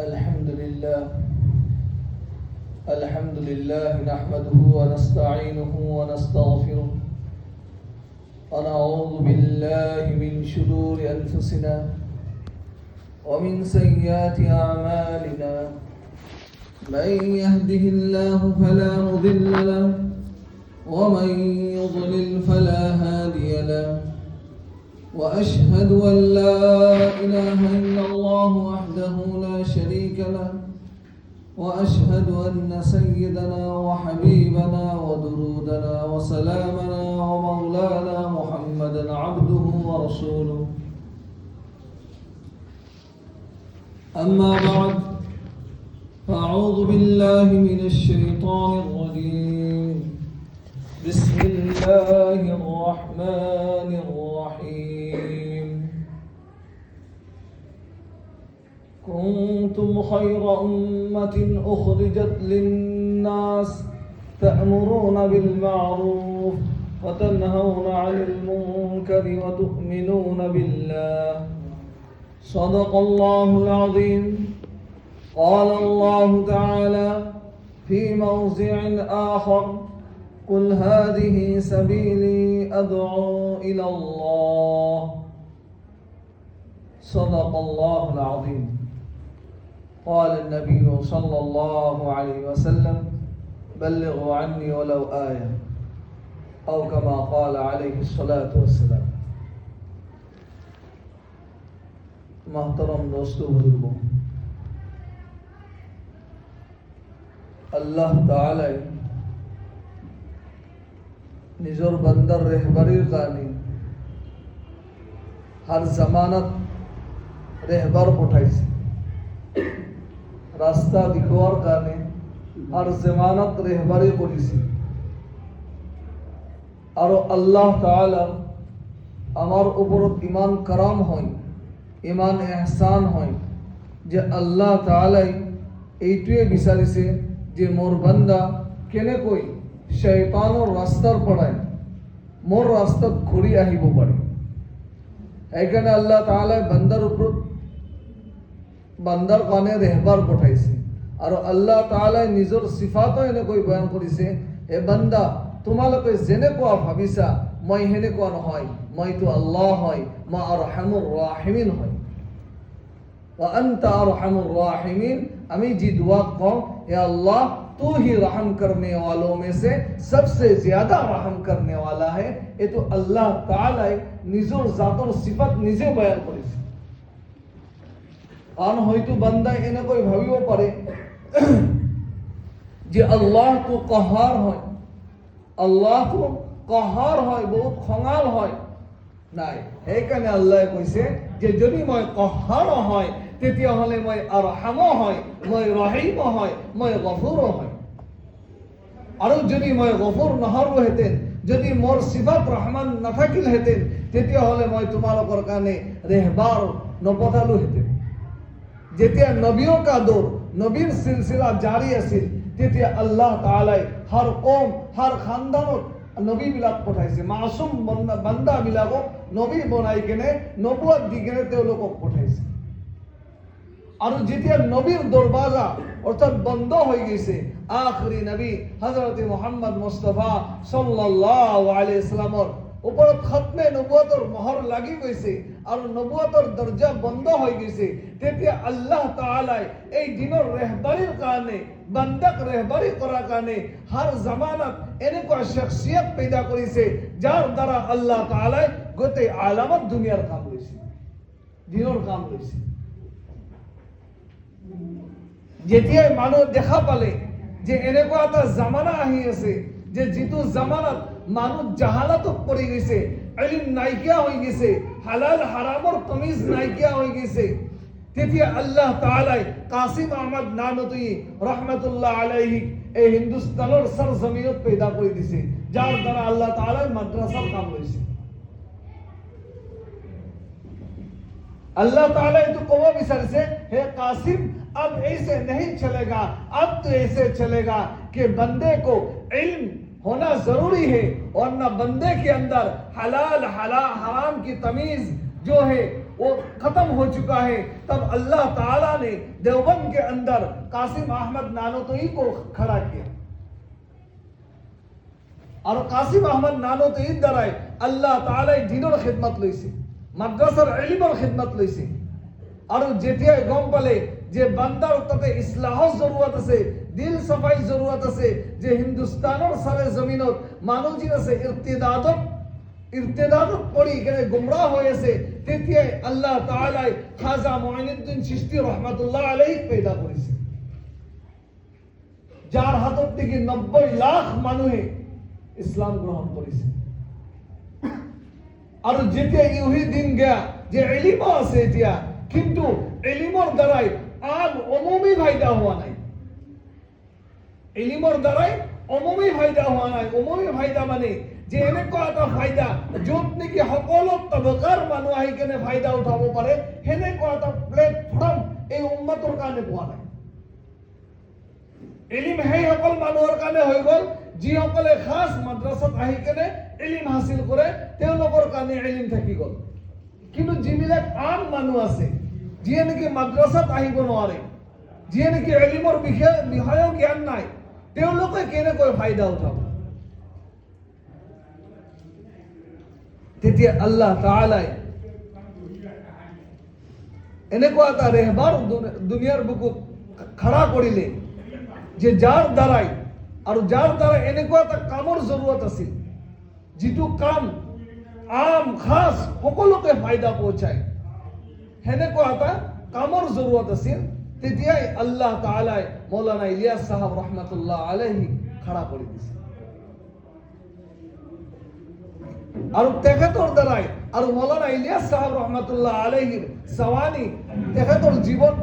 الحمد لله نحمده ونستعينه ونستغفره ونعوذ بالله من شرور أنفسنا ومن سيئات أعمالنا من يهده الله فلا مضل له ومن يضلل فلا هادي له وأشهد أن لا إله إلا الله وحده لا شريك له وأشهد أن سيدنا وحبيبنا ودرودنا وسلامنا ومولانا محمدا عبده ورسوله أما بعد فأعوذ بالله من الشيطان الرجيم بسم الله الرحمن الرحيم كنتم خير أمة أخرجت للناس تأمرون بالمعروف وتنهون عن المنكر وتؤمنون بالله صدق الله العظيم قال الله تعالى في موضع آخر قل هذه سبيلي أدعو إلى الله صدق الله العظيم قال النبي صلى الله عليه وسلم بلغوا عني ولو آية أو كما قال عليه الصلاة والسلام محترم دوستو बुजुर्गों अल्लाह ताला निजर बंदर रहबरीर कानी हर जमानत रहबर पठाइছে रास्ता दिखवार काने हर जमानत रहबरी करिছে और अल्लाह ताला आमार उपरत ईमान कराम হয় ईमान एहसान হয় যে আল্লাহ তাআলাই এইটুয়ে বিচাৰিছে যে মোৰ বান্দা কেনেকৈ শয়তানৰ ৰাস্তাৰ পৰাই মোৰ ৰাস্তাত ঘূৰি আহিব পাৰে এইকাৰণে আল্লাহ তাআলাই বান্দাৰ ওপৰত বান্দাৰ কানে रहबर পঠাইছে আৰু আল্লাহ তাআলাই নিজৰ সিফাত এনেকৈ বয়ান কৰিছে হে বান্দা তোমালোকে যেনেকুৱা ভাবিছা মই হেনেকুৱা নহয় মইতো আল্লাহ হয় মা আরহামুর রাহিমিন হয় वा अंत अरहमुर राहिमीन अमी जी दुआ कौन या अल्लाह तू ही रहम करने वालों में से सबसे ज्यादा रहम करने वाला है ये तो अल्लाह ताला निजर जातर सिफत निजे बयान करिছে आन হয়তো বান্দা এনেকৈ ভাবিব পাৰে যে আল্লাহ তো কহাৰ হয় আল্লাহ তো কহাৰ হয় বহুত খঙাল হয় নাই এইকাৰণে আল্লাহ কৈছে যে যদি মই কহার হয় তেতিয়া হলে মই আরহাম হয় মই রহিম হয় মই গফুর হয় আৰু যদি মই গফুৰ নহৰো হেতেন যদি মোৰ সিফাত ৰহমান নাথাকিল হেতেন তেতিয়া হলে মই তোমালোকৰ কাৰণে रहबर নপঠালো হেতেন যেতিয়া নবীও কা দৌৰ নবীৰ সিলসিলা জাৰি আছিল তেতিয়া আল্লাহ তাআলাই হৰ কওম হৰ খানদানত নবী বিলাক পঠাইছে মাসুম বান্দা বিলাকক নবী বনাই কেনে নবুয়ত দি কেনে তেওঁলোকক পঠাইছে আৰু যেতিয়া নবীৰ দৰবাজা অৰ্থাৎ বন্ধ হয়ে গেছে আখৰি নবী হযৰত মুহাম্মদ মুস্তাফা সাল্লাল্লাহু আলাইহি সাল্লামৰ ওপৰত খতমে নবুয়তৰ মোহৰ লাগি গৈছে আৰু নবুয়তৰ দৰজা বন্ধ হয়ে গেছে তেতিয়া আল্লাহ তাআলা এই দিনৰ रहबरीৰ কাৰণে বান্দাক रहबरी কৰাৰ কাৰণে হৰ জামানত এনেকুৱা শখসিয়ত पैदा কৰিছে যাৰ দ্বাৰা আল্লাহ তাআলা গোটেই আলামত দুনিয়াৰ কাম লৈছে দিনৰ কাম লৈছে যেতিয়া মানুহ দেখা পালে যে এনেকুৱা এটা জামানা আহি আছে যে যিটো জামানাত মানুহ জাহালাতত পৰি গৈছে ইলম নাইকিয়া হৈ গৈছে হালাল হাৰামৰ তমিজ নাইকিয়া হৈ গৈছে তেতিয়া আল্লাহ তাআলাই কাসিম আহমদ নানতুই রহমাতুল্লাহ আলাইহি এই হিন্দুস্তানৰ সৰজমিনত पैदा কৰি দিছে যার দ্বারা আল্লাহ তাআলাই মাদ্রাসার কাম লৈছে अल्लाह ताला तो कहो विसर से हे कासिम अब ऐसे नहीं चलेगा अब तो ऐसे चलेगा कि बंदे को इल्म होना जरूरी है और ना बंदे के अंदर हलाल हराम की तमीज जो है वो खत्म हो चुका है, तब अल्लाह ताला ने देवबंद के अंदर कासिम अहमद नानोतई को खड़ा किया। और कासिम अहमद नानोतई द्वारा अल्लाह ताला दिनर खिदमत लैसे, মাদ্রাসার ইলমের খিদমত লইছে। আর যেতিয়াই গম পালে যে বান্দার তাতে ইসলাহর জরুরত আছে, দিল সাফাই জরুরত আছে, যে হিন্দুস্তানের সারে জমিনত মানুষ যি আছে ইরতিদাদত পড়ি এখানে গুমরাহ হয়েছে, তেতিয়াই আল্লাহ তাআলা খাজা মুঈনুদ্দিন চিশতি রহমাতুল্লাহ আলাইহি পয়দা করেছে, যার হাতত থেকে 90 লাখ মানুহে ইসলাম গ্রহণ করেছে। আর যেতিয়া ইউহি দিন গয়া যে ইলম আছে এতিয়া, কিন্তু ইলমৰ দ্বাৰাই আম অমুমি ফায়দা হওয়া নাই, ইলমৰ দ্বাৰাই অমুমি ফায়দা হওয়া নাই। অমুমি ফায়দা মানে যে এনেকুৱা এটা ফায়দা য'ত নেকি সকলো তবকাৰ মানুহ আহি কেনে ফায়দা উঠাব পাৰে, সেনেকুৱা এটা প্লেটফৰ্ম এই উম্মতৰ কাৰণে পোৱা নাই। ইলম সেইসকল মানুহৰ কাৰণে হৈ গ'ল যিসকলে খাস মাদ্ৰাসাত আহি কেনে ইলম হাসিল কৰে, তেওঁলোকৰ কাৰণে ইলম থাকি গ'ল। কিন্তু যিবিলাক আম মানুহ আছে, যিয়ে নেকি মাদ্ৰাসাত আহিব নোৱাৰে, যিয়ে নেকি ইলমৰ বিষয়েও জ্ঞান নাই, তেওঁলোকে কেনেকৈ ফায়দা উঠাব? তেতিয়া আল্লাহ তাআলাই এনেকুৱা এটা ৰেহবাৰ দুনিয়াৰ বুকুত খাৰা কৰিলে যে যাৰ দ্বাৰাই এনেকুৱা এটা কামৰ জৰুৰত আছিল, যিটো কাম আম খাস সকলোকে ফায়দা পৌঁছায়, সেনেকুৱা এটা কামৰ জৰুৰত আছিল। তেতিয়াই আল্লাহ তাআলাই মৌলানা ইলিয়াস সাহেব ৰহমাতুল্লাহ আলাইহি খাড়া কৰি দিছে। আৰু তেখেতৰ দ্বাৰাই আৰু মৌলানা ইলিয়াস সাহেব ৰহমাতুল্লাহ আলাইহিৰ সওয়ানি তেখেতৰ জীবন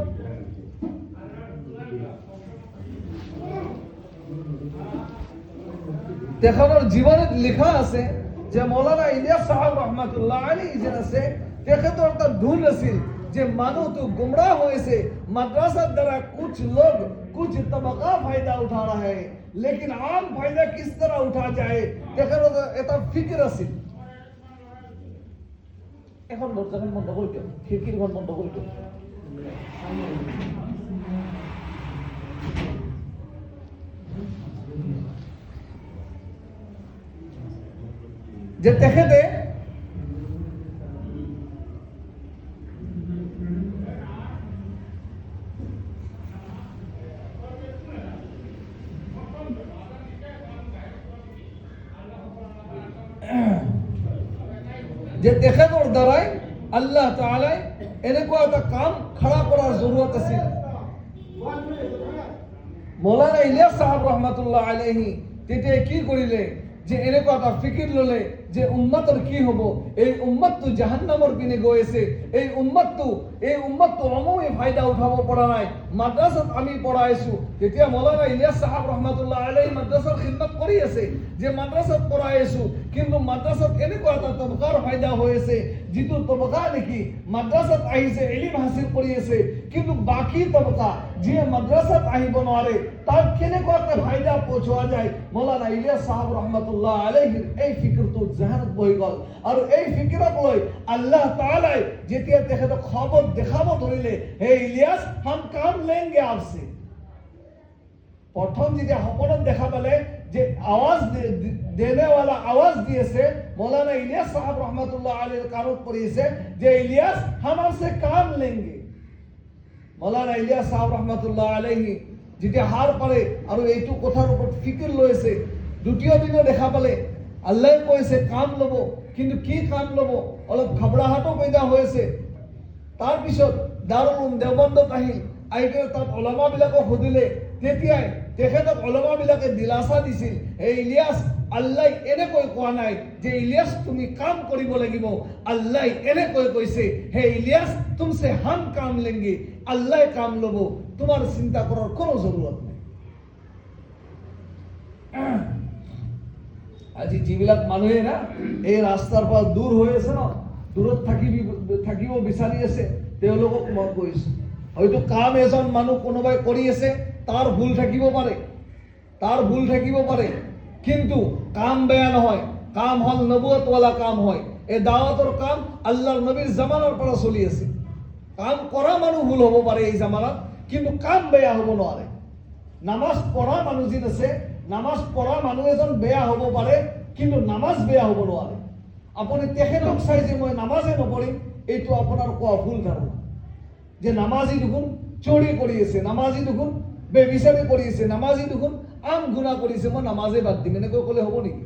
তেখেতৰ জীবনত লিখা আছে যে মৌলানা ইলিয়াস সাহেব ৰহমাতুল্লাহ আলাইহি যে আছে, তেখেতৰ এটা ধুন আছিল যে মানুহ তো গুমরাহ হয়েছে, মাদ্রাসার দ্বারা कुछ लोग कुछ तबका फायदा उठा रहा है, लेकिन आम फायदा किस तरह उठा जाए তেখেতৰ এটা ফিকিৰ আছিল। এখন দৰজাখন বন্ধ কৰে দিও, খিড়কিৰ ঘৰ বন্ধ কৰে দিও। যে তেখেতে তেখেতৰ দ্বাৰাই আল্লাহ তাআলাই এনেকুৱা এটা কাম খাড়া কৰাৰ জৰুৰত আছিল। মৌলানা ইলিয়াস সাহেব ৰহমাতুল্লাহ আলাইহি তেতিয়া কি কৰিলে যে এনেকুৱা এটা ফিকিৰ ললে যে উম্মতৰ কি হ'ব, এই উম্মতটো জাহান্নামৰ পিনে গৈ আছে, এই উম্মতটো অমুমি ফায়দা উঠাব পৰা নাই, মাদ্ৰাসাত আমি পঢ়াইছো। তেতিয়া মৌলানা ইলিয়াস সাহেব ৰহমাতুল্লাহ আলাইহি মাদ্ৰাসাৰ খিদমত কৰি আছে, যে মাদ্ৰাসাত পঢ়াইছো, কিন্তু মাদ্ৰাসাত এনেকুৱা এটা তবকাৰ ফায়দা হৈ আছে, যিটো তবকা নেকি মাদ্ৰাসাত আহিছে ইলম হাসিল কৰি আছে, কিন্তু বাকী তবকা যিয়ে মাদ্ৰাসাত আহিব নোৱাৰে, তাক কেনেকুৱা এটা ফায়দা পৌঁছোৱা যায়। মৌলানা ইলিয়াস সাহেব ৰহমাতুল্লাহ আলাইহিৰ এই ফিকিৰটো জাহানত বহি গ'ল। আৰু এই ফিকিৰক লৈ আল্লাহ তাআলাই যেতিয়া তেখেতক খবৰ দেখাব ধৰিলে, হে ইলিয়াস হাম কাম লেংগে আপসে, প্রথম যেতিয়া সপনত দেখা পালে যে আওয়াজ দেনেওয়ালা আওয়াজ দিয়েছে, মৌলানা ইলিয়াস সাহেব রহমাতুল্লাহ আলাইহির কানত পড়িয়েছে যে ইলিয়াস হাম আপসে কাম লেংগে। মৌলানা ইলিয়াস সাহেব রহমাতুল্লাহ আলাইহি যেতিয়া হার পালে আৰু এইটো কথাৰ ওপৰত ফিকিৰ লৈছে, দ্বিতীয় দিনে দেখা পালে আল্লাহ কৈছে কাম ল'ব, কিন্তু কি কাম ল'ব অলপ ঘবৰাহাটো পয়দা হৈছে। তাৰপিছত দাৰুল উলুম দেওবন্দত আহিল, আহি তাত ওলামাবিলাকক সুধিলে, তেতিয়াই তেখেতক ওলামাবিলাকে দিলাচা দিছিল, হে ইলিয়াস আল্লাহ এনেকৈ কোৱা নাই যে ইলিয়াস তুমি কাম কৰিব লাগিব, আল্লাহ এনেকৈ কৈছে হে ইলিয়াস তুমছে হাম কাম লেংগে, আল্লাহ কাম ল'ব, তোমাৰ চিন্তা কৰাৰ কোনো জৰুৰত নাই। আজি যিবিলাক মানুহে না এই ৰাস্তাৰ পৰা দূৰ হৈ আছে ন, দূৰত থাকিব বিচাৰি আছে, তেওঁলোকক মই কৈছো, হয়তো কাম এজন মানুহ কোনোবাই কৰি আছে, তাৰ ভুল থাকিব পাৰে, কিন্তু কাম বেয়া নহয়, কাম হল নবুয়তওয়ালা কাম হয়। এই দাওয়াতৰ কাম আল্লাহৰ নবীৰ জামানাৰ পৰা চলি আছে। কাম কৰা মানুহ ভুল হ'ব পাৰে এই জামানাত, কিন্তু কাম বেয়া হ'ব নোৱাৰে। নামাজ পঢ়া মানুহ যি আছে, নামাজ পঢ়া মানুহ এজন বেয়া হ'ব পাৰে, কিন্তু নামাজ বেয়া হ'ব নোৱাৰে। আপুনি তেখেতক চাই যে মই নামাজে নপঢ়িম, এইটো আপোনাৰ কোৱা ভুল ধাৰণা। যে নামাজি দেখোন চুৰি কৰি আছে, নামাজি দেখোন বেবিচাৰি কৰি আছে, নামাজি দেখোন আন গুণা কৰিছে, মই নামাজে বাদ দিম, এনেকৈ ক'লে হ'ব নেকি?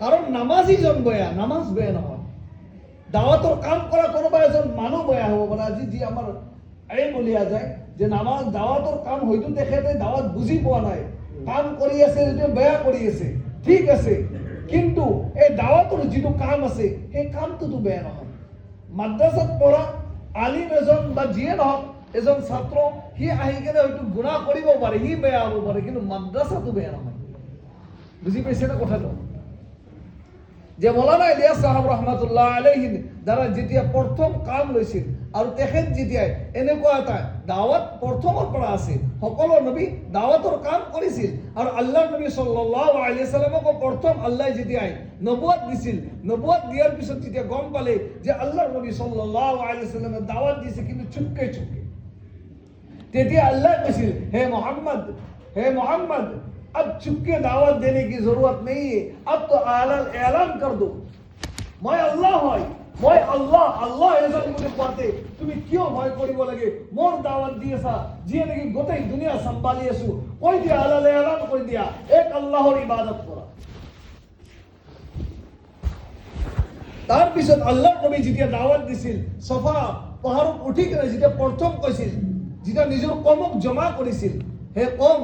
কাৰণ নামাজীজন বেয়া, নামাজ বেয়া নহয়। দাওয়াতৰ কাম কৰা কোনোবা এজন মানুহ বেয়া হ'ব পাৰে। আজি যি আমাৰ এই বলিয়া যায় যে নামাজ দাওয়াতৰ কাম হয়তো তেখেতে দাওয়াত বুজি পোৱা নাই, কাম কৰি আছে যদিও বেয়া কৰি আছে, ঠিক আছে, কিন্তু এই দাওয়াতৰ যিটো কাম আছে সেই কামটোতো বেয়া নহয়। মাদ্ৰাসাত পঢ়া আলিম এজন বা যিয়ে নহওক এজন ছাত্ৰ, সি আহি কেনে হয়তো গুণা কৰিব পাৰে, সি বেয়া হ'ব পাৰে, কিন্তু মাদ্ৰাসাটো বেয়া নহয়। বুজি পাইছে না কথাটো? যে মৌলানা ইলিয়াছ সাহেব ৰহমাতুল্লাহ আলাইহি দ্বাৰা যেতিয়া প্ৰথম কাম লৈছিল, আৰু তেখেত যেতিয়াই এনেকুৱা এটা দাওয়াত প্ৰথমৰ পৰা আছে, সকলো নবী দাওয়াতৰ কাম কৰিছিল, আৰু আল্লাহৰ নবী সাল্লাল্লাহু আলাইহি ওয়াসাল্লামক প্ৰথম আল্লাহ যেতিয়াই নবুৱত দিছিল, নবুৱত দিয়াৰ পিছত যেতিয়া গম পালে যে আল্লাহৰ নবী সাল্লাল্লাহু আলাইহি ওয়াসাল্লামে দাওয়াত দিছে কিন্তু চুপকে চুপকে, তেতিয়া আল্লাহ কৈছিল, হে মোহাম্মদ अब चुपके दावत देने की जरूरत नहीं है, अब तो ऐलान कर दो मैं अल्लाह হয়, মই আল্লাহ এজন বুলি কোৱাতে তুমি কিয় ভয় কৰিব লাগে? মোৰ দাওয়াত দি আছা, যিয়ে নেকি গোটেই দুনিয়া চম্ভালি আছো, কৈ দিয়া, এলান কৰি দিয়া, এক আল্লাহৰ ইবাদত কৰা। তাৰপিছত আল্লাহৰ নবী যেতিয়া দাওয়াত দিছিল, সফা পাহাৰত উঠি কিনে যেতিয়া প্ৰথম কৈছিল, যেতিয়া নিজৰ কমক জমা কৰিছিল, হে কম,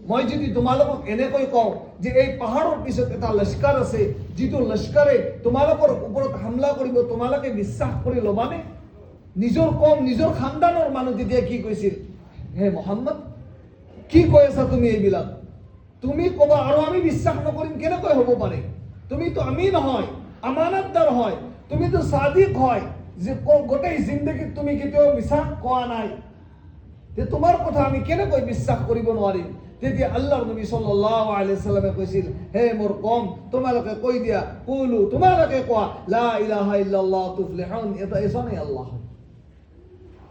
মই যদি তোমালোকক এনেকৈ কওঁ যে এই পাহাৰৰ পিছত এটা লস্কৰ আছে, যিটো লস্কৰে তোমালোকৰ ওপৰত হামলা কৰিব, তোমালোকে বিশ্বাস কৰি ল'বানে? নিজৰ কম, নিজৰ খানদানৰ মানুহ তেতিয়া কি কৈছিল, হে মোহাম্মদ কি কৈ আছা তুমি এইবিলাক? তুমি ক'বা আৰু আমি বিশ্বাস নকৰিম, কেনেকৈ হ'ব পাৰে? তুমিতো আমি নহয়, আমানতদাৰ হয়, তুমিতো সাদিক হয়, যে গোটেই জিন্দগীত তুমি কেতিয়াও মিছা কোৱা নাই, যে তোমাৰ কথা আমি কেনেকৈ বিশ্বাস কৰিব নোৱাৰিম? তেতিয়া আল্লাহৰ নবী সাল্লাল্লাহু আলাইহি ওয়াসাল্লামে কৈছিল, হে মোৰ কম, তোমালোকে কৈ দিয়া, কুলু, তোমালোকে কোৱা, লা ইলাহা ইল্লাল্লাহ তুফলিহুন, এটা এজনেই আল্লাহ।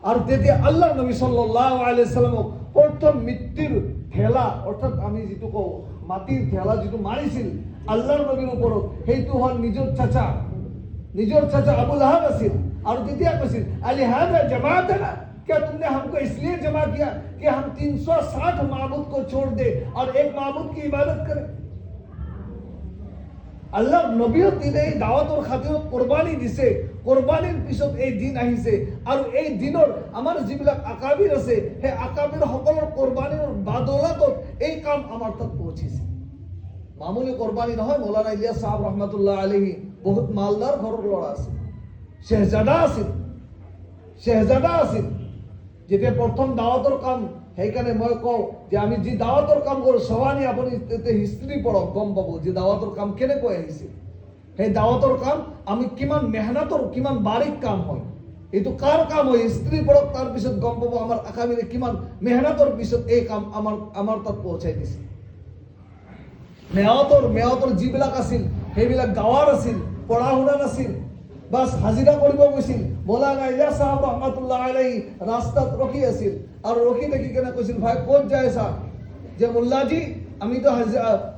আর তেতিয়া আল্লাহর নবী সাল্লাল্লাহু আলাইহি ওয়াসাল্লামক প্রথম মৃত্যুর ঠেলা, অর্থাৎ আমি যেটো কও মাটির ঠেলা যেটো মারিছিল আল্লাহর নবীর উপরত, সেইটো হল নিজর চাচা আবু লাহাব আছিল। আর তেতিয়া কৈছিল, আলি হাযা জামাআতানা, क्या तुमने हमको इसलिए जमा किया कि हम 360 माबूद को छोड़ दे और एक माबूद की इबादत करें? আল্লাহ নবীও দিনে এই দাওয়াতৰ খাতিৰত কোৰবানি দিছে, কোৰবানিৰ পিছত এই দিন আহিছে, আৰু এই দিনৰ আমাৰ যিবিলাক আকাবিৰ আছে, সেই আকাবিৰ সকলৰ কোৰবানিৰ বাদলাতত এই কাম আমাৰ তাত পৌঁছিছে। মামুলি কোৰবানি নহয়। মৌলানা ইলিয়াছ সাহেব ৰহমাতুল্লাহ আলাইহি বহুত মালদাৰ ঘৰৰ ল'ৰা আছিল, শেহজাদা আছিল। যেতিয়া প্ৰথম দাওয়াতৰ কাম, সেইকাৰণে মই কওঁ যে আমি যি দাওয়াতৰ কাম কৰোঁ, সবানি আপুনি হিষ্ট্ৰী পঢ়ক, গম পাব যে দাওয়াতৰ কাম কেনেকৈ আহিছে। সেই দাওয়াতৰ কাম আমি কিমান মেহনতৰ, কিমান বাৰিক কাম হয়, এইটো কাৰ কাম হয়, হিষ্ট্ৰী পঢ়ক, তাৰপিছত গম পাব আমাৰ আকাবিৰে কিমান মেহনতৰ পিছত এই কাম আমাৰ তাত পৌঁছাই দিছে। মেয়তৰ যিবিলাক আছিল সেইবিলাক গাঁৱৰ আছিল, পঢ়া শুনা নাছিল, বাস হাজিৰা কৰিব গৈছিল। মৌলানা ইলিয়াছ সাহেব রহমাতুল্লাহ আলাইহি রাস্তাত রকি আছিল, আর রকি দেখি কেনে কৈছিল, ভাই ক'ত যাই আছা? যে মোল্লাজি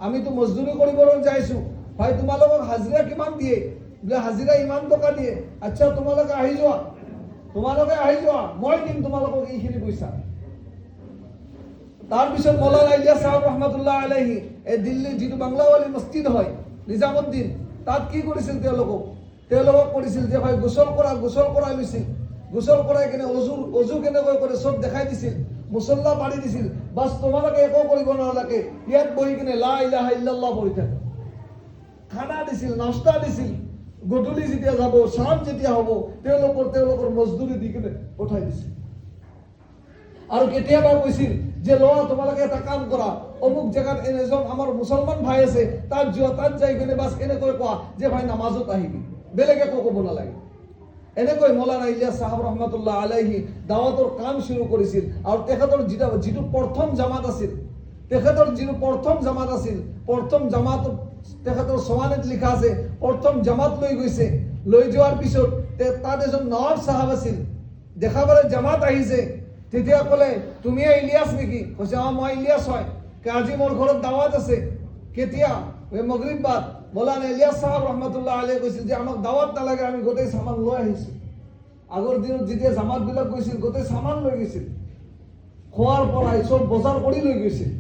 আমি তো মজদুরি কৰিব যাইছো। ভাই তোমালোকক হাজিৰা কিমান দিয়ে? বোলে হাজিৰা ইমান টকা দিয়ে। আচ্ছা তোমালোকে আহি যোৱা, মই দিম তোমালোকক এইখিনি পইচা। তাৰপিছত মৌলানা ইলিয়াছ সাহেব ৰহমাতুল্লাহ আলাইহি এই দিল্লীৰ যিটো বাংলাৱালী মছজিদ হয় নিজামুদ্দিন, তাত কি কৰিছিল তেওঁলোকক কৰিছিল যে ভাই গোসল কৰাই লৈছিল, গোসল কৰাই কেনে অজু কেনেকৈ কৰে চব দেখাই দিছিল, মুছল্লা পাৰি দিছিল। বাছ তোমালোকে একো কৰিব নালাগে, ইয়াত বহি কিনে লা ইলাহা ইল্লাল্লাহ পঢ়ি থাকে। খানা দিছিল, নাস্তা দিছিল, গধূলি যেতিয়া যাব, শাম যেতিয়া হ'ব, তেওঁলোকৰ মজদুৰি দি কিনে পঠাই দিছিল। আৰু কেতিয়াবা কৈছিল যে ল'ৰা তোমালোকে এটা কাম কৰা, অমুক জেগাত এজন আমাৰ মুছলমান ভাই আছে, তাত যোৱা, তাত যাই কিনে বাছ এনেকৈ কোৱা যে ভাই নামাজত আহিবি, বেলেগ একো ক'ব নালাগে। এনেকৈ মৌলানা ইলিয়াছ সাহেব রহমাতুল্লাহ আলাইহি দাওয়াতৰ কাম শুৰু কৰিছিল। আৰু তেখেতৰ যিটো প্ৰথম জামাত আছিল, প্ৰথম জামাত তেখেতৰ সৱানেত লিখা আছে প্ৰথম জামাত লৈ গৈছে, লৈ যোৱাৰ পিছত তাত এজন নৱাব সাহেব আছিল, দেখা পালে জামাত আহিছে, তেতিয়া ক'লে তুমি ইলিয়াছ নেকি? কৈছে মই ইলিয়াছ হয়, আজি মোৰ ঘৰত দাৱাত আছে। কেতিয়া? মাগৰিব বাদ। মৌলানা ইলিয়াছ সাহেব ৰহমতুল্লাহ আলাইহি কৈছিল যে আমাক দাৱাত নালাগে, আমি গোটেই সামান লৈ আহিছোঁ। আগৰ দিনত যেতিয়া জামাতবিলাক গৈছিল গোটেই সামান লৈ গৈছিল, খোৱাৰ পৰাই চব বজাৰ কৰি লৈ গৈছিল।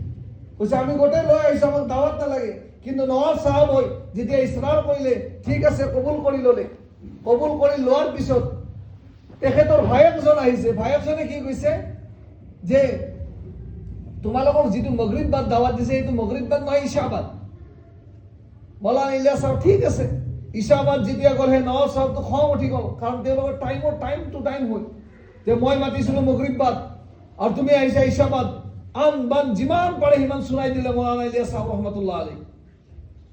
কৈছে আমি গোটেই লৈ আহিছোঁ, আমাক দাৱাত নালাগে। কিন্তু নৱাব সাহেব হৈ যেতিয়া ইছৰাৰ কৰিলে, ঠিক আছে কবুল কৰি ল'লে। কবুল কৰি লোৱাৰ পিছত তেখেতৰ ভায়েকজন আহিছে, ভায়েকজনে কি কৈছে যে তোমালোকক যিটো মাগৰিব বাদ দাৱাত দিছে সেইটো মাগৰিব বাদ নহয়, ইশাবাদ। মৌলানা ইলিয়াছ সাহেব ঠিক আছে, ইশাবাদ যেতিয়া গ'ল, সেই নৱাব সাহেবটো খং উঠি গ'ল, কাৰণ তেওঁলোকৰ টাইম টু টাইম হ'ল যে মই মাতিছিলোঁ মাগৰিব বাদ আৰু তুমি আহিছা ইশাবাদ। আন বান যিমান পাৰে সিমান শুনাই দিলে মৌলানা ইলিয়াছ সাহেব ৰহমতুল্লাহ আলাইহি।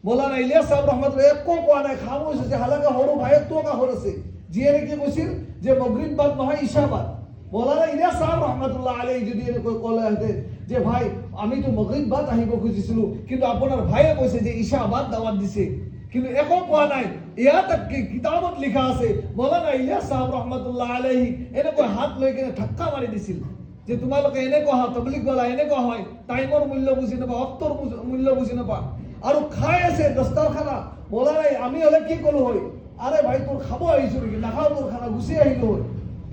মৌলানা ইলিয়াছ সাহেব ৰহমতুল্লাহ একো কোৱা নাই, খামোশ হৈছে। হালাকে সৰু ভায়েকটোও কাষত আছে, যিয়ে নেকি কৈছিল যে মাগৰিব বাদ নহয় ইশাবাদ। মৌলানা ইলিয়াছ সাহেব ৰহমতুল্লাহ আলাইহি যদি এনেকৈ ক'লেহেঁতেন যে ভাই আমিতো মাগৰিব বাদ আহিব খুজিছিলোঁ, কিন্তু আপোনাৰ ভাইয়ে কৈছে যে ইশাবাদ দাৱাত দিছে, কিন্তু একো কোৱা নাই। ইয়াত কিতাবত লিখা আছে মৌলানা ইলিয়াছ সাহেব ৰহমতুল্লাহ আলাইহি এনেকৈ হাত লৈ কিনে ধাক্কা মাৰি দিছিল যে তোমালোকে এনেকুৱা হয়, তাবলিগ ৱালা এনেকুৱা হয়, টাইমৰ মূল্য বুজি নাপা, অক্তৰ মূল্য বুজি নাপা, আৰু খাই আছে দস্তাৰখানা। মৌলানাই আমি হলে কি ক'লো হয়, আৰে ভাই তোৰ খাব আহিছোঁ নেকি, নাখাওঁ তোৰ খানা, গুচি আহিলো হয়।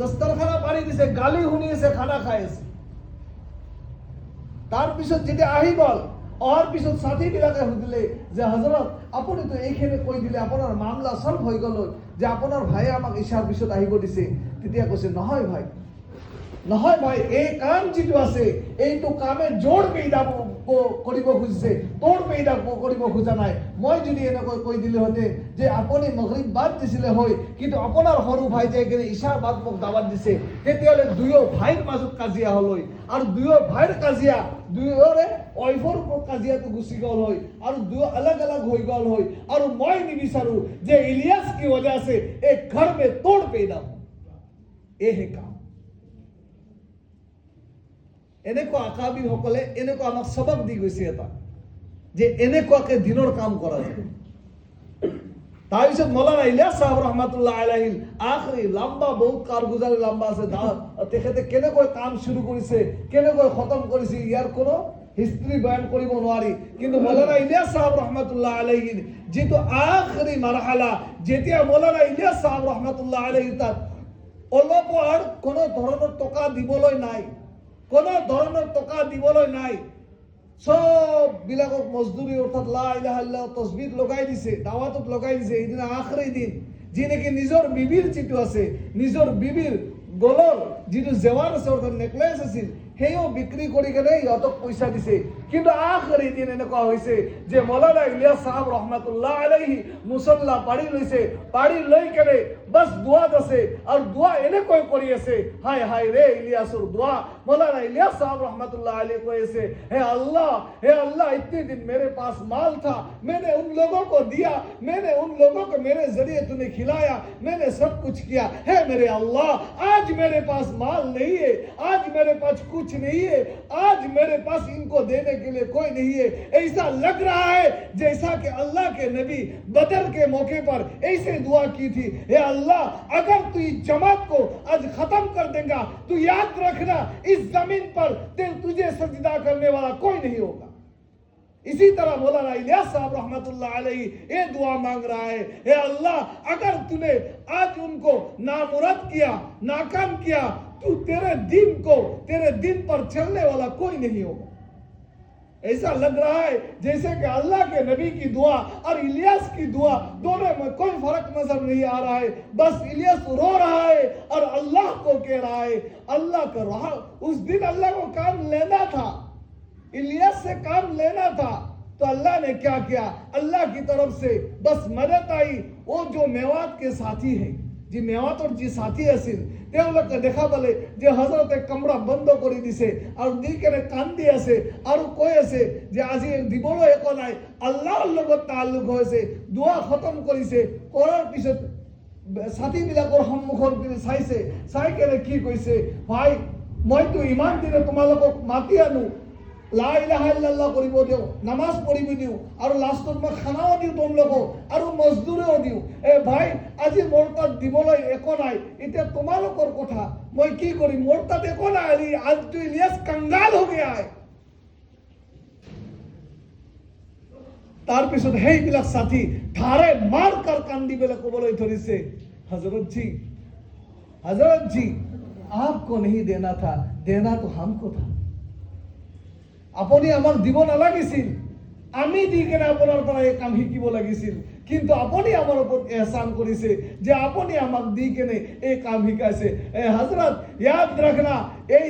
দস্তাৰখানা পাৰি দিছে, গালি শুনি আছে, খানা খাই আছে। তাৰপিছত যেতিয়া আহি গ'ল, অহাৰ পিছত সাথীবিলাকে সুধিলে যে হজৰত আপুনিতো এইখিনি কৈ দিলে আপোনাৰ মামলা সলভ হৈ গ'ল যে আপোনাৰ ভাইয়ে আমাক ইশাৰ পিছত আহিব দিছে। তেতিয়া কৈছে নহয় ভাই, এই কাম যিটো আছে এইটো কামে জোৰ পেইদা কৰিব খুজিছে, তোৰ পেইদা কৰিব খোজা নাই। মই যদি এনেকৈ কৈ দিলে হতে যে আপুনি মাগৰিব বাদ দিছিলে হয়, কিন্তু আপোনাৰ সৰু ভাই যাই কিনে ইশাৰ বাদ মোক দাৱাত দিছে, তেতিয়াহ'লে দুয়ো ভাইৰ মাজত কাজিয়া হ'ল হয়, আৰু দুয়ো ভাইৰ কাজিয়া দুয়োৰে ৱাইফৰ কাজিয়াটো গুচি গ'ল হয়, আৰু দুয়ো अलग अलग হৈ গ'ল হয়। আৰু মই নিবিচাৰো যে ইলিয়াছ কি वजह से एक घर में तोड़ पैदा हो। এহে কাম। এনেকুৱা আকাবিৰসকলে এনেকুৱা আমাক সবক দি গৈছে এটা যে এনেকুৱাকে দিনৰ কাম কৰা যায়। তাৰপিছত মৌলানা ইলিয়াছ সাহেব ৰহমতুল্লাহ আলাইহি আখৰি লম্বা বহুত কাৰগুজাৰী লম্বা আছে, তেখেতে কেনেকৈ কাম শুৰু কৰিছে, কেনেকৈ খতম কৰিছে, ইয়াৰ কোনো হিষ্ট্ৰী বয়ান কৰিব নোৱাৰি। কিন্তু মৌলানা ইলিয়াছ সাহেব ৰহমতুল্লাহ আলাইহি যেটো আখৰি মাৰহালা, যেতিয়া মৌলানা ইলিয়াছ সাহেব ৰহমতুল্লাহ আলাইহি তাত অলপ আৰ কোনো ধৰণৰ টকা দিবলৈ নাই, কোনো ধৰণৰ টকা দিবলৈ নাই, সব বিলাকক মজদুরি অর্থাৎ লা ইলাহা ইল্লাল্লাহ তাসবিহ লগাই দিছে, দাওয়াতত লগাই দিছে। এইদিন আখরি দিন যে নাকি নিজর বিবির যেটো আছে, নিজর বিবির গলৰ যেটো জেৱাৰ আছে অৰ্থাৎ নেকলেস আছিল, সেইও বিক্ৰি কৰি কেনে ইহঁতক পইচা দিছে। কিন্তু আখৰি দিন এনেকুৱা হৈছে যে মৌলানা ইলিয়াছ সাহেব ৰহমতুল্লাহ আলাইহি মুসল্লা পাৰি লৈছে, পাৰি লৈ কেনে বস দুয়াত আছে, আৰু দুয়া এনেকৈ কৰি আছে, হায় হায় রে ইলিয়াসর दुआ। मौलाना इलियास साहब रहमतुल्लाह अलैह को ऐसे, हे अल्लाह इतने दिन मेरे पास माल था, मैंने उन लोगों को दिया, मैंने उन लोगों को मेरे जरिए तूने खिलाया, मैंने सब कुछ किया, है मेरे अल्लाह आज मेरे पास माल नहीं है, आज मेरे पास कुछ नहीं है, आज मेरे पास इनको देने के लिए कोई नहीं है। ऐसा लग रहा है जैसा कि अल्लाह के नबी बदर के मौके पर ऐसे दुआ की थी, हे अल्लाह अगर तू इस जमात को आज खत्म कर देगा तो याद रखना इस जमीन पर तुझे सजदा करने वाला कोई नहीं होगा। इसी तरह मौलाना इलियास साहब रहमतुल्लाह अलैहि ये दुआ मांग रहा है, हे अल्लाह अगर तूने आज उनको नामुराद किया, नाकाम किया, तो तेरे दिन पर चलने वाला कोई नहीं होगा। ऐसा लग रहा है जैसे कि अल्लाह के नबी की दुआ और इलियास की दुआ दोनों में कोई फर्क नजर नहीं आ रहा है। बस इलियास रो रहा है और अल्लाह को कह रहा है, अल्लाह का रहा। उस दिन अल्लाह को काम लेना था, इलियास से काम लेना था, तो अल्लाह ने क्या किया, अल्लाह की तरफ से बस मदद आई। वो जो मेवात के साथी है, जी मेवातर जी साथी আছিল, তেওঁলোকে দেখা পালে যে হযরতে কামৰা বন্ধ কৰি দিছে আৰু দি কেনে কান্দি আছে আৰু কৈ আছে যে আজি দিবলৈ একো নাই, আল্লাহৰ লগত তাল্লুক হৈছে। দুৱা খতম কৰিছে, কৰাৰ পিছত সাথীবিলাকৰ সন্মুখৰ পিনে চাইছে, চাই কেনে কি কৈছে, ভাই মইতো ইমান দিনে তোমালোকক মাতি আনো, লা ইলাহা ইল্লাল্লাহ কৰিব দিওঁ, নামাজ পঢ়িব দিওঁ, আৰু লাষ্টত মই খানাও দিওঁ তোমালোকক, আৰু মজদুৰেও দিওঁ। ভাই আজি মোৰ তাত দিবলৈ একো নাই, এতিয়া তোমালোকৰ কথা, মই কি কৰিম? মোৰ তাত একো নাই। আজ তো ইলিয়াস কাংগাল হৈ গয়া है। তাৰপিছত সেইবিলাক সাথী ধাৰে মাৰ কাৰ কান্দিবলৈ ক'বলৈ ধৰিছে, হজরত जी आपको नहीं देना था, देना तो हमको था। আপুনি আমাক দিব নালাগিছিল, আমি দি কেনে আপোনাৰ পৰা এই কাম শিকিব লাগিছিল, কিন্তু আপুনি আমাৰ ওপৰত এহসান কৰিছে যে আপুনি আমাক দি কেনে এই কাম শিকাইছে। হযৰত ইয়াদ ৰাখনা, এই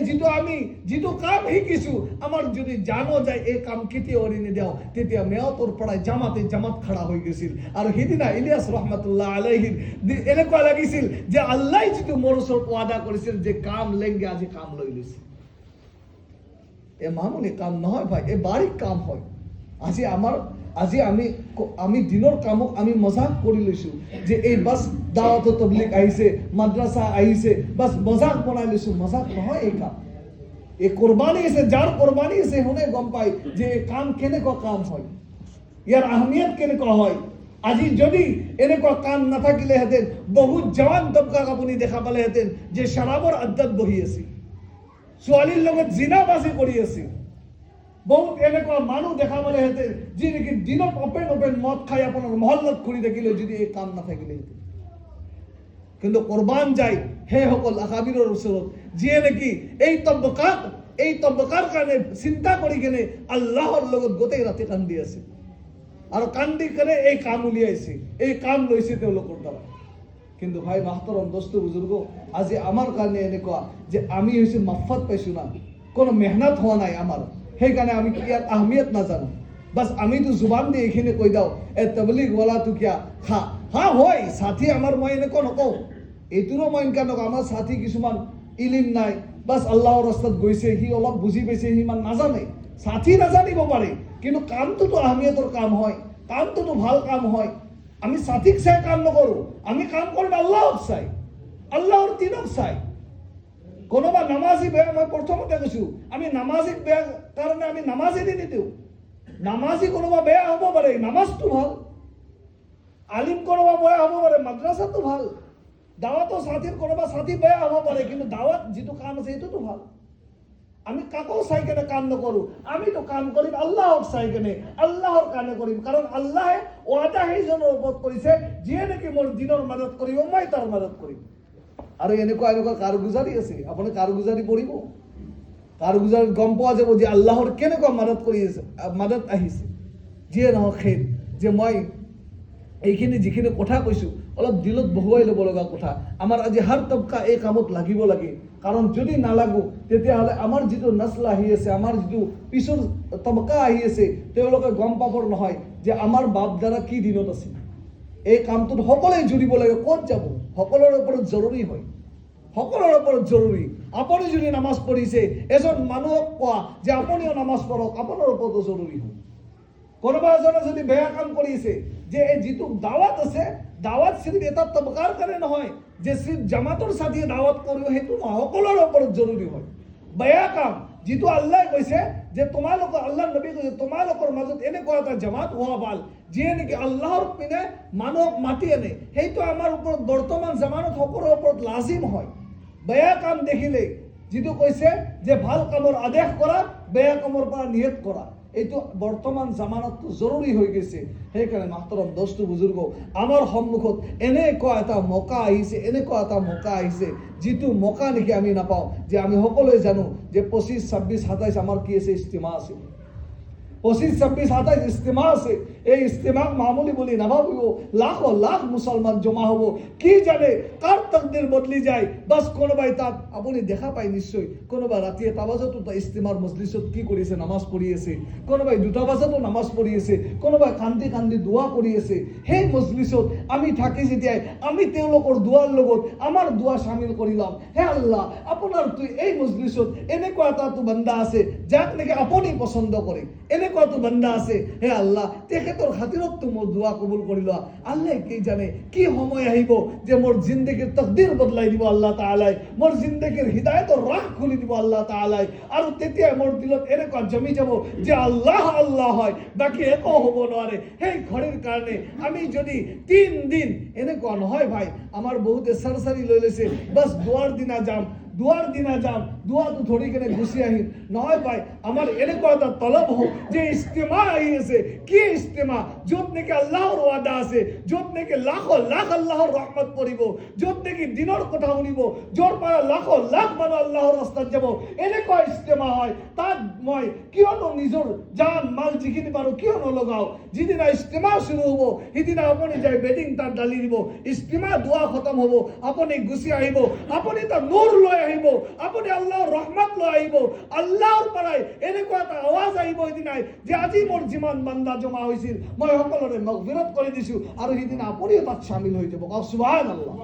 যিটো কাম শিকিছো, আমাৰ যদি জানো যায় এই কাম কেতিয়া অৰি নিদিও, তেতিয়া মেয়তৰ পৰা জামাত খাৰা হৈ গৈছিল। আৰু সিদিনা ইলিয়াস ৰহমতুল্লাহ আলাইহিৰ এনেকুৱা লাগিছিল যে আল্লাহ যিটো মোৰ ওচৰত ওয়াদা কৰিছিল যে কাম লেংগে, আজি কাম লৈ লৈছে। এ মামুলি কাম নহয় ভাই, এ বারিক কাম হয়। আজি আমি দিনৰ কামক আমি মজাক কৰি লৈছো যে এই বাস দাওয়াত তবলিগ আহিছে, মাদ্রাসা আহিছে, বাস মজাক বনাই লৈছো। মজাক নহয় এই কাম, এই কোরবানি আছে, যাৰ কোৰবানি আছে শুনে গম পায় যে এই কাম কেনেকুৱা কাম হয়, ইয়াৰ আহমিয়ত কেনেকুৱা হয়। আজি যদি এনেকুৱা কাম নাথাকিলেহেঁতেন, বহুত জৱান তবকাক আপুনি দেখা পালেহেঁতেন যে শৰাবৰ আড্ডাত বহি আছে, ছোৱালীৰ লগত জিনাবাজি কৰি আছে। বহুত এনেকুৱা মানুহ দেখা পালেহেঁতেন যি নেকি দিনত অপেন মদ খাই আপোনাৰ মহল্লাত ঘূৰি থাকিলে, যদি এই কাম নাথাকিলেহেঁতেন। কিন্তু কোৰবান যায় সেইসকল আকাবিৰৰ ওচৰত যিয়ে নেকি এই তবকাৰ কাৰণে চিন্তা কৰি কেনে আল্লাহৰ লগত গোটেই ৰাতি কান্দি আছে, আৰু কান্দি কেনে এই কাম উলিয়াইছে, এই কাম লৈছে তেওঁলোকৰ দ্বাৰা। কিন্তু ভাই মাহতৰম দোস্ত বুজুৰ্গ, আজি আমাৰ কাৰণে এনেকুৱা যে আমি হৈছে মাফাত পাইছো না, কোনো মেহনত হোৱা নাই আমাৰ, সেইকাৰণে আমি ইয়াৰ আহমিয়ত নাজানো। বাস আমি তো জুবান দিয়ে এইখিনি কৈ দাও, এ তবলিগ ওয়ালা তো কিয়া খা হা হয় সাথী আমাৰ, মই এনেকুৱা নকওঁ, এইটোৰো মই এনেকুৱা নকওঁ। আমাৰ সাথী কিছুমান ইলিম নাই, বাস আল্লাহৰ ৰাস্তাত গৈছে, সি অলপ বুজি পাইছে, সি ইমান নাজানে। সাথী নাজানিব পাৰে, কিন্তু কামটোতো আহমিয়তৰ কাম হয়, কামটোতো ভাল কাম হয়। আমি সাথীক চাই কাম নকৰো, আমি কাম কৰিম আল্লাহক চাই, আল্লাহৰ দিনক চাই। কোনোবা নামাজি বেয়া, মই প্ৰথমতে কৈছো, আমি নামাজিক বেয়া কাৰণে আমি নামাজি দি নিদিওঁ। নামাজি কোনোবা বেয়া হ'ব পাৰে, নামাজটো ভাল। আলিম কোনোবা বেয়া হ'ব পাৰে, মাদ্ৰাসাটো ভাল। দাওয়াতো সাথীৰ কোনোবা সাথী বেয়া হ'ব পাৰে, কিন্তু দাওয়াত যিটো কাম আছে সেইটোতো ভাল। আমি কাকো চাই কেনে কাম নকৰো, আমিতো কাম কৰিম আল্লাহক চাই কেনে, আল্লাহৰ কাৰণে কৰিম। কাৰণ আল্লাহে ওয়াদা সেইজনৰ ওপৰত কৰিছে যিয়ে নেকি মোৰ দিনৰ মাজত কৰিব, মই তাৰ মাজত কৰিম। আৰু এনেকুৱা কাৰগুজাৰী আছে, আপুনি কাৰগুজাৰী পঢ়িব, কাৰগুজাৰ গম পাওয়া যাব যে আল্লাহৰ কেনেকুৱা মাদত আহিছে। যিয়ে নহওক সেই যে মই এইখিনি যিখিনি কথা কৈছো অলপ দিলত বহুৱাই ল'ব লগা কথা। আমাৰ আজি হাৰ তবকা এই কামত লাগিব লাগে, কাৰণ যদি নালাগো তেতিয়াহ'লে আমাৰ যিটো নসল আহি আছে, আমাৰ যিটো পিছৰ তবকা আহি আছে, তেওঁলোকে গম পাবৰ নহয় যে আমাৰ বাপ দাদা কি দিনত আছিল। এই কামটোত সকলোৱে জুড়িব লাগে। ক'ত যাব? সকলোৰে ওপৰত জৰুৰী হয়, সকলোৰে ওপৰত জৰুৰী। আপুনি যদি নামাজ পঢ়িছে, এজন মানুহক কোৱা যে আপুনিও নামাজ পঢ়ক, আপোনাৰ ওপৰতো জৰুৰী হয়। কোনোবা এজনে যদি বেয়া কাম কৰিছে, যে এই যিটো দাওয়াত আছে, দাওয়াত সিৰ্ফ এটা তবকাৰ কাৰণে নহয় যে সিৰ্ফ জামাতৰ সাথীয়ে দাওয়াত কৰিব, সেইটো নহয়, সকলোৰে ওপৰত জৰুৰী হয়। বেয়া কাম যিটো আল্লাহ কৈছে যে তোমালোকৰ, আল্লাহ নবী কৈছে তোমালোকৰ মাজত এনেকুৱা এটা জামাত হোৱা ভাল যিয়ে নেকি আল্লাহৰ পিনে মানুহক মাতি আনে, সেইটো আমাৰ ওপৰত বৰ্তমান জামানত সকলোৰে ওপৰত লাজিম হয়। বেয়া কাম দেখিলে যিটো কৈছে যে ভাল কামৰ আদেশ কৰা, বেয়া কামৰ পৰা নিষেধ কৰা, এইটো বৰ্তমান জামানতটো জৰুৰী হৈ গৈছে। সেইকাৰণে মাহতৰম দোস্ত বুজুৰ্গ, আমাৰ সন্মুখত এনেকুৱা এটা মকা আহিছে, এনেকুৱা এটা মকা আহিছে যিটো মকা নেকি আমি নাপাওঁ। যে আমি সকলোৱে জানো যে 25, 26, 27 আমাৰ কি আছে, ইস্তিমা আছে। 25, 26, 27 ইস্তিমা আছে। এই ইস্তিমাক মামুলি বুলি নাভাবিব, লাখো লাখ মুছলমান জমা হ'ব। কি জানে কাৰ তকদিৰ বদলি যায়। বাস কোনোবাই তাত আপুনি দেখা পায় নিশ্চয়, কোনোবা ৰাতি 1টা বজাতো ইস্তিমাৰ মজলিছত কি কৰিছে, নামাজ পঢ়ি আছে। কোনোবাই 2টা বজাতো নামাজ পঢ়ি আছে। কোনোবাই কান্দি কান্দি দোয়া কৰি আছে। সেই মজলিছত আমি থাকি যেতিয়াই আমি তেওঁলোকৰ দোৱাৰ লগত আমাৰ দোৱা শামিল কৰি লম। হে আল্লাহ, আপোনাৰ এই মজলিছত এনেকুৱা এটা বান্দা আছে যাক নেকি আপুনি পছন্দ কৰে, এনেকুৱা এনেকুৱাটো বান্দা আছে হে আল্লাহ তেখেতৰ খাতিৰত তো মোৰ দোৱা কবুল কৰি লোৱা আল্লাহ কি জানে কি সময় আহিব যে মোৰ জিন্দগীৰ তকদিৰ বদলাই দিব আল্লাহ তাআলাই মোৰ জিন্দগীৰ হিদায়াতৰ ৰাহ খুলি দিব আল্লাহ তাআলাই আৰু তেতিয়া মোৰ দিলত এনেকুৱা জমি যাব যে আল্লাহ আল্লাহ হয় বাকী একো হ'ব নোৱাৰে সেই ঘড়ীৰ কাৰণে আমি যদি 3 দিন এনেকুৱা নহয় ভাই আমাৰ বহুতে সৰসৰি লৈ লৈছে বাস দুৱাৰ দিনা যাম দুৱাটো ধৰি কেনে গুচি আহিম নহয় ভাই আমাৰ এনেকুৱা এটা তলব হোক যে ইস্তেমা আহি আছে কি ইস্তেমা য'ত নেকি আল্লাহৰ ওয়াদা আছে য'ত নেকি লাখ লাখ আল্লাহৰ ৰহমত পৰিব য'ত নেকি দিনৰ কথা শুনিব য'ৰ পৰা লাখ লাখ মানুহ আল্লাহৰ ৰাস্তাত যাব এনেকুৱা ইস্তেমা হয় তাত মই কিয়নো নিজৰ জান মাল যিখিনি পাৰোঁ কিয় নলগাওঁ যিদিনা ইস্তেমা শুরু হ'ব সিদিনা আপুনি যাই বেডিং তাত ডালি দিব ইস্তেমা দোৱা খতম হ'ব আপুনি গুচি আহিব আপুনি তাৰ নূৰ লৈ আহিব আপুনি আল্লাহৰ ৰহমত লৈ আহিব আল্লাহৰ পৰাই এনেকুৱা এটা আৱাজ আহিব সিদিনাই যে আজি মোৰ যিমান বান্দা জমা হৈছিল মই সকলোৰে মাগফিৰত কৰি দিছোঁ আৰু সিদিনা আপুনিও তাত শামিল হৈ যাব সুবহানাল্লাহ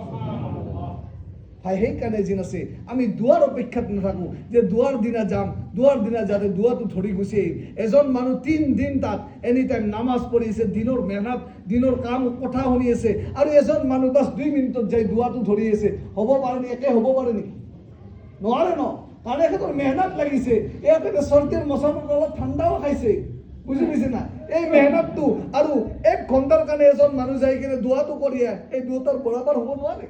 ভাই সেইকাৰণে যিন আছে আমি দুৱাৰ অপেক্ষাত নাথাকোঁ যে দুৱাৰ দিনা যাম দুৱাৰ দিনা যাতে দুৱাটো ধৰি গুচি আহিম এজন মানুহ 3 দিন তাত এনি টাইম নামাজ পঢ়ি আছে দিনৰ মেহনত দিনৰ কাম কথা শুনি আছে আৰু এজন মানুহ বাছ 2 মিনিটত যাই দুৱাটো ধৰি আছে হ'ব পাৰে নেকি একে হ'ব পাৰে নেকি নোৱাৰে ন কাৰণ এখেতৰ মেহনত লাগিছে এখেতে চৰ্দিৰ মছামৰ অলপ ঠাণ্ডাও খাইছে বুজি পাইছে না এই মেহনতটো আৰু 1 ঘণ্টাৰ কাৰণে এজন মানুহ যাই কিনে দুৱাটো কৰি এই দুটাৰ বৰাবৰ হ'ব নোৱাৰে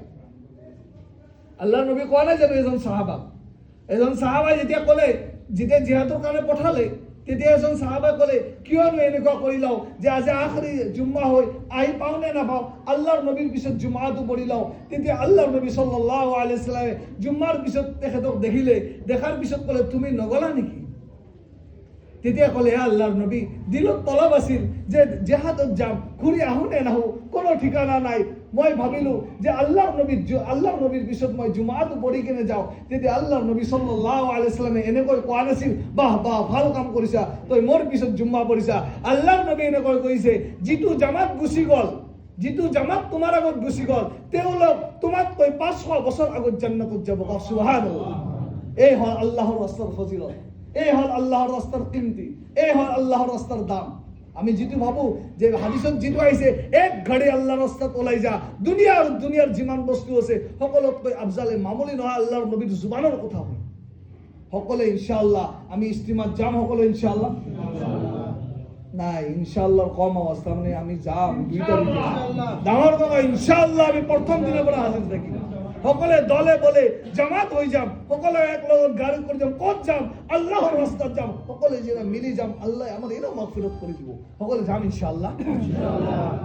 আল্লাহ নবী কোৱা নাই জানো এজন সাহাবাই যেতিয়া ক'লে যেতিয়া জিহাদৰ কাৰণে পঠালে তেতিয়া এজন সাহাবাই ক'লে কিয়নো এনেকুৱা কৰি লওঁ যে আজি আখৰি জুম্মা হৈ আহি পাওঁ নে নাপাওঁ আল্লাহৰ নবীৰ পিছত জুম্মাটো পঢ়ি লওঁ তেতিয়া আল্লাহৰ নবী সাল্লাল্লাহু আলাইহি ওয়াসাল্লামে জুম্মাৰ পিছত তেখেতক দেখাৰ পিছত ক'লে তুমি নগলা নেকি তেতিয়া ক'লে হে আল্লাহৰ নবী দিলত তলব আছিল যে জিহাদত যাম ঘূৰি আহোঁ নে নাহোঁ কোনো ঠিকানা নাই মই ভাবিলোঁ যে আল্লাহৰ নবীৰ পিছত মই জুমাটো পঢ়ি কিনে যাওঁ তেতিয়া আল্লাহৰ নবী সাল্লাল্লাহু আলাইহি ওয়াসাল্লামে এনেকৈ কোৱা নাছিল বাহ বাহ ভাল কাম কৰিছা তই মোৰ পিছত জুম্মা পঢ়িছা আল্লাহৰ নবী এনেকৈ কৈছে যিটো জামাত গুচি গ'ল যিটো জামাত তোমাৰ আগত গুচি গ'ল তেওঁলোক তোমাতকৈ 500 বছৰ আগত জান্নাতত যাব সুবহানাল্লাহ এই হ'ল আল্লাহৰ ৰাস্তাৰ ফজিলত এই হল আল্লাহর রাস্তার কিমতি এই হল আল্লাহর রাস্তার দাম আমি যেটু ভাবো যে হাদিসত যেটু আইছে এক ঘড়ি আল্লাহর রাস্তাত ওলাই যা দুনিয়ার যিমান বস্তু আছে সকলোতকৈ আফজালে মামুলি নহয় আল্লাহৰ নবীৰ জুবানৰ কথা হয় সকলে ইনশাআল্লাহ আমি ইস্তিমাত যাম সকলে ইনশাআল্লাহ নাই ইনশাআল্লাহ কম অবস্থা মানে আমি যাম 2 তারিখে ডাঙৰ কথা ইনশাআল্লাহ আমি প্ৰথম দিনৰ পৰা হাজিৰ থাকিম সকলে দলে বলে জামাত হয়ে যাম সকলে এক লগত গাড়ি করে যাম কত যাম আল্লাহর রাস্তাত যাম সকলে যেটা মিলি যাম আল্লাহ আমাদের এরকম মাগফিরত করে দিব সকলে যাম ইনশাআল্লাহ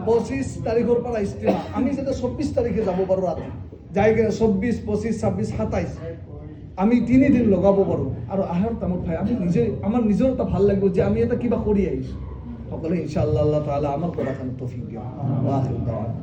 25 তারিখের পর ইস্তেমা আমি যেটা 24 তারিখে যাব পারো রাতে যাই গেলে 24 25 26 27 আমি 3 দিন লগাবো পারো আর আহার তামত ভাই আমি নিজে আমার নিজের তা ভাল লাগবে যে আমি এটা কিবা করি আইছি সকলে ইনশাআল্লাহ আল্লাহ তাআলা আমার কথা তৌফিক দিও ওয়া আখির দাওয়ানা